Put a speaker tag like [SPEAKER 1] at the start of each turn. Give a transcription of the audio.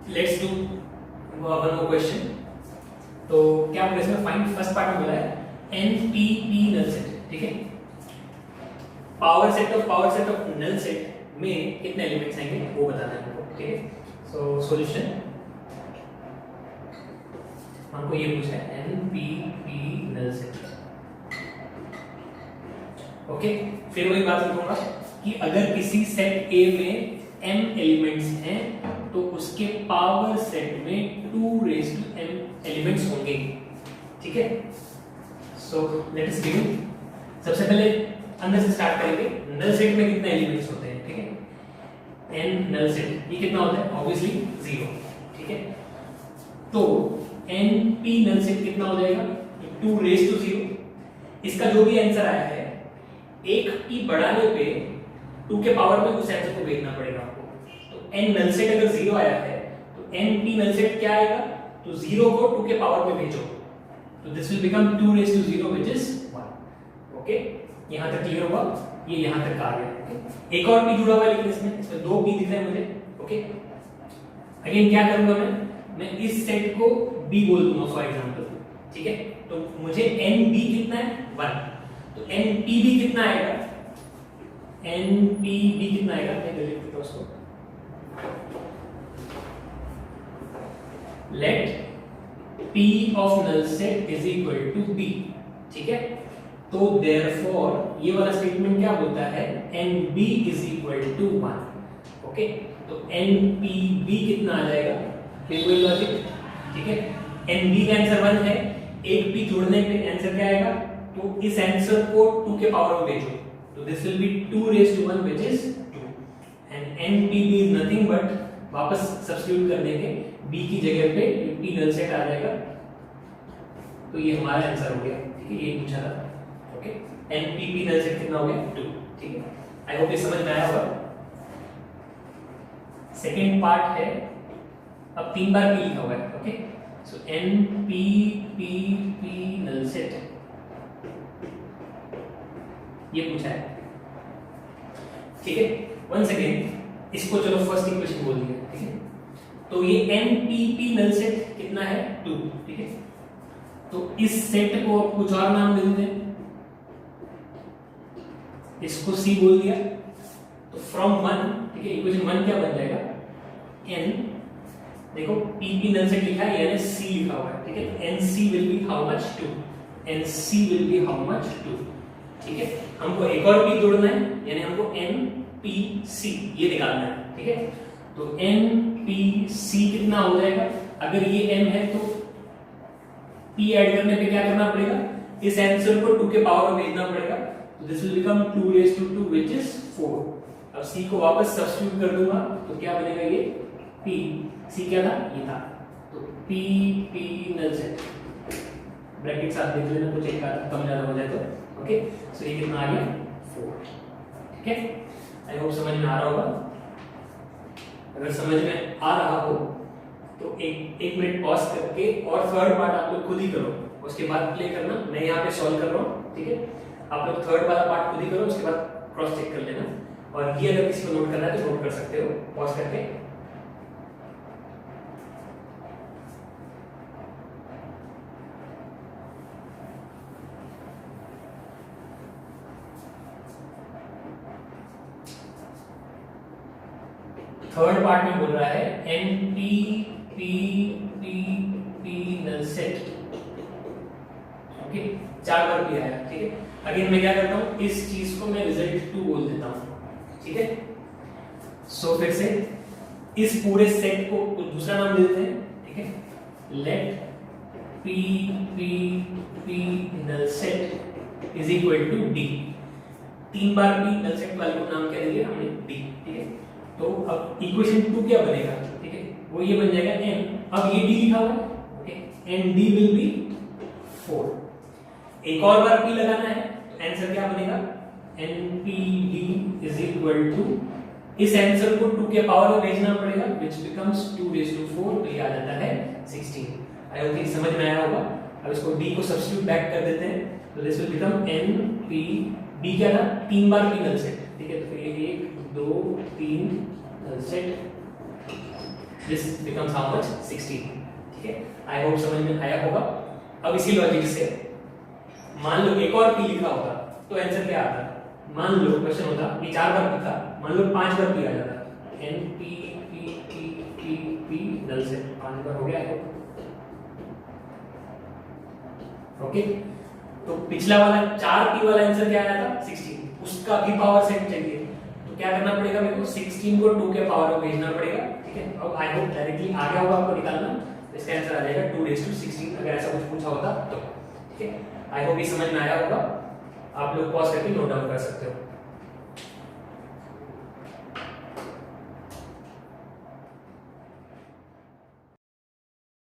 [SPEAKER 1] Let's do one more question. तो क्या बोला इसमें, फाइंड फर्स्ट पार्ट में बोला है NPP नल सेट, ठीक है। Power set of null set में कितने एलिमेंट्स आएंगे वो बताना है हमको, ठीक है। सो सॉल्यूशन हमको ये पूछा है NPP नल सेट, ओके। फिर वही बात लिखूंगा कि अगर किसी सेट A में m एलिमेंट्स हैं तो उसके पावर सेट में 2m एलिमेंट्स होंगे, ठीक है। So let us begin. सबसे पहले अंदर से स्टार्ट करेंगे। नल सेट में कितने एलिमेंट्स होते हैं, ठीक है। n नल सेट ये कितना होता है, ऑब्वियसली 0, ठीक है। तो NP नल सेट कितना हो जाएगा, 2 इसका जो भी आंसर आया है एक p बढ़ाने पे 2 के पावर में उस आंसर को भेजना पड़ेगा आपको। तो n नल सेट अगर 0 आया है तो NP नल सेट क्या आएगा, तो 0 को 2 के पावर में भेजो, तो this will become 2 which is 1, okay. यहां तक क्लियर हुआ, ये यहां तक आ गया, ओके। एक और p जुड़ा हुआ है लेकिन इसमें 2 p दिख रहे हैं मुझे, ओके। अगेन क्या करूंगा मैं इस सेट को b बोल दूंगा फॉर एग्जांपल, ठीक है। तो मुझे NB कितना है 1, तो NPB कितना आएगा, NPB कितना आएगा, मैं लिख देता हूं उसको। Let P of null set is equal to B, ठीक है। तो देयरफॉर ये वाला स्टेटमेंट क्या बोलता है, NB is equal to 1, okay. तो NPB कितना आ जाएगा, फिर वही लॉजिक, ठीक है। NB का आंसर 1 है, एक p जोड़ने पे आंसर क्या आएगा, तो इस आंसर को 2 के पावर में भेजो, तो this will be 2 which is 2, and NPB is nothing but वापस सब्स्टिट्यूट करने के b की जगह पे p नल सेट आ जाएगा, तो ये हमारा आंसर हो गया, ठीक है। ये पूछा था, ओके। NPP नल सेट कितना हो गया 2, ठीक है। आई होप ये समझ में आया होगा। सेकंड पार्ट है, अब 3 बार p लिखा हुआ है, ओके। सो NPP नल सेट ये पूछा है, ठीक है। वंस अगेन इसको चलो फर्स्ट इक्वेशन बोल दिया, ठीक है। तो ये NPP नल सेट कितना है 2, ठीक है। तो इस सेट को कुछ और नाम दे देते हैं, इसको C बोल दिया, तो फ्रॉम 1, ठीक है। इक्वेशन 1 क्या बन जाएगा, N, देखो PP नल सेट लिखा है यानी C लिखा हुआ है, ठीक है। NC will be how much 2, NC will be how much 2, ठीक है। हमको एक और p जोड़ना है यानी हमको NPC ये निकालना है, ठीक है। तो NPC कितना हो जाएगा, अगर ये m है तो p ऐड करने पे क्या करना पड़ेगा, इस आंसर को 2 के पावर में भेजना पड़ेगा, तो this will become 2 which is 4। अब c को वापस सब्स्टिट्यूट कर दूंगा तो क्या बनेगा, ये p, c क्या था, ये था, तो PP नल सेट ब्रैकेट साथ देख लेना, कुछ एक कम ज्यादा हो जाए तो, ओके। सो ये कितना आ गया 4, ठीक है। आई होप समझ में आ रहा होगा। अगर समझ में आ रहा हो तो एक मिनट पॉज करके और थर्ड पार्ट आप लोग खुद ही करो, उसके बाद प्ले करना, मैं यहाँ पे सॉल्व कर रहा हूँ, ठीक है। आप लोग थर्ड वाला पार्ट खुद ही करो, उसके बाद क्रॉस चेक कर लेना, और ये अगर किसी को नोट करना है तो नोट कर सकते हो पॉज करके। थर्ड पार्ट में बोल रहा है NPP नल सेट, ओके। 4 बार भी आया, ठीक है। अगेन मैं क्या करता हूँ, इस चीज को मैं रिजल्ट 2 बोल देता हूँ, ठीक है। सो फिर से इस पूरे सेट को कुछ दूसरा नाम दे देते हैं, ठीक है। Let PP null set is equal to D, 3 बार p नल सेट वाले को नाम क्या दे दिया हमने, D, ठीक है। तो अब इक्वेशन 2 क्या बनेगा, ठीक है, वो ये बन जाएगा n, अब ये d लिखा हुआ है, okay, and d will be 4। एक और बार p लगाना है तो आंसर क्या बनेगा, NPD इज इक्वल टू, इस आंसर को 2 के पावर में भेजना पड़ेगा व्हिच बिकम्स 2 तो ये आ जाता है 16। आई होप ये समझ में आया होगा। अब इसको d को सब्स्टिट्यूट बैक कर देते हैं, तो दिस विल बिकम NPD क्या था, 3 बार p नल सेट, ठीक है। तो फिर 1 2 3 null set this becomes how much 16, ठीक है। आई होप समझ में आया होगा। अब इसी लॉजिक से मान लो एक और p लिखा होता तो आंसर क्या आता? मान लो क्वेश्चन होता ये 4 बार p था, मान लो 5 बार p आ जाता, n p p p p p नल से 5 बार हो गया है। ओके, तो पिछला वाला 4p वाला आंसर क्या आया था? 16, उसका भी पावर सेट चाहिए, तो क्या करना पड़ेगा मेरे को? 16 को 2 के पावर में भेजना पड़ेगा, ठीक है। अब आई होप डायरेक्टली आ गया होगा आपको निकालना, इसका आंसर आ जाएगा 2⁻16 अगर ऐसा कुछ पूछा होता तो, ठीक है। आई होप ये समझ में आया होगा। आप लोग पॉज करके नोट डाउन कर सकते हो।